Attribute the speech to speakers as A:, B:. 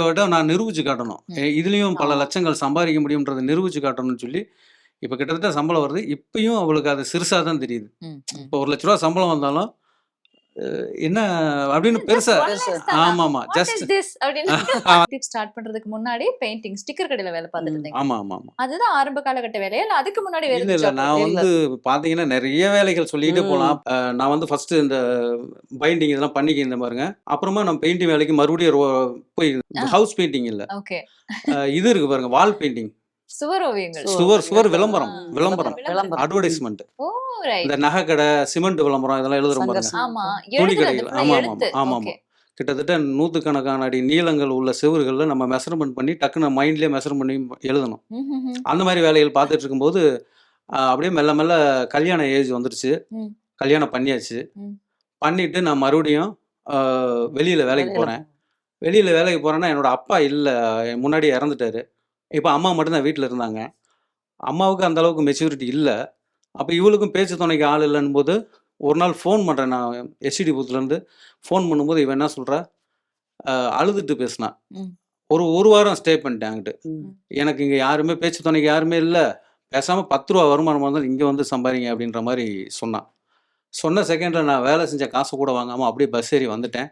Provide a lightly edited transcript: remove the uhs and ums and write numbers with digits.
A: விட நான் நிரூபிச்சு காட்டணும். இதுலயும் பல லட்சங்கள் சம்பாதிக்க முடியும்ன்றத நிரூபிச்சு காட்டணும்னு சொல்லி, இப்ப கிட்டத்தட்ட சம்பளம் வருது. இப்பயும் அவளுக்கு அது சிறுசா தான் தெரியுது. இப்போ ரூ. 1,00,000 சம்பளம் வந்தாலும், என்ன அப்படின்னு பெருசா ஆமாமா. ஜஸ்ட்
B: ஸ்டார்ட் பண்றதுக்கு முன்னாடி பெயிண்டிங் ஸ்டிக்கர் கடையில வேலை பார்த்துட்டு இருந்தீங்க.
A: ஆமா.
B: அதுதான் ஆரம்ப காலகட்ட வேலையா இல்ல அதுக்கு முன்னாடி வேற
A: இல்ல நான் வந்து பாத்தீங்கன்னா நெறைய வேலைகள் சொல்லிட்டே போலாம். நான் வந்து ஃபர்ஸ்ட் இந்த பைண்டிங் இதெல்லாம் பண்ணிக்கிருந்தேன் பாருங்க. அப்புறமா நான் பெயிண்டிங் வேலைக்கு மறுபடியும் போய் ஹவுஸ் பெயிண்டிங் இல்ல.
B: ஓகே.
A: இது இருக்கு பாருங்க, வால் பெயிண்டிங்.
B: சுவர் ஓவியங்கள்.
A: சுவர் விளம்பரம் அட்வர்டைஸ்மெண்ட்.
B: ஓ ரைட்.
A: இந்த நகை கடை, சிமெண்ட் விளம்பரம் இதெல்லாம் எழுதுறோம் பாருங்க.
B: ஆமா.
A: துணி கடைகள். ஆமா. கிட்டத்தட்ட 100கணக்கான அடி நீளங்கள் உள்ள செவுறுகள்ல நம்ம மெஷர்மெண்ட் பண்ணி டக்குன்னு மைண்ட்லயே மெஷர் பண்ணி எழுதணும். அந்த மாதிரி வேலைகள் பார்த்துட்டு இருக்கும்போது அப்படியே மெல்ல மெல்ல கல்யாண ஏஜ் வந்துருச்சு. கல்யாணம் பண்ணியாச்சு. பண்ணிட்டு நான் மறுபடியும் வெளியில வேலைக்கு போறேன். வெளியில வேலைக்கு போறேன்னா என்னோட அப்பா இல்ல, முன்னாடி இறந்துட்டாரு. இப்போ அம்மா மட்டும்தான் வீட்டில் இருந்தாங்க. அம்மாவுக்கு அந்த அளவுக்கு மெச்சூரிட்டி இல்லை. அப்போ இவளுக்கும் பேச்சு துணைக்கு ஆள் இல்லைன்னு போது ஒரு நாள் ஃபோன் பண்ணுறேன். நான் எஸ்டிடி பூத்துலேருந்து ஃபோன் பண்ணும்போது இவன் என்ன சொல்கிறா, அழுதுட்டு பேசினான். ஒரு வாரம் ஸ்டே பண்ணிட்டேன் அங்கிட்டு. எனக்கு இங்கே யாருமே பேச்சு துணைக்கு யாருமே இல்லை, பேசாமல் 10 ரூபா வருமானம் வந்தாலும் இங்கே வந்து சம்பாதிங்க அப்படின்ற மாதிரி சொன்னான். சொன்ன செகண்டில் நான் வேலை செஞ்ச காசை கூட வாங்காமல் அப்படியே பஸ் ஏறி வந்துட்டேன்.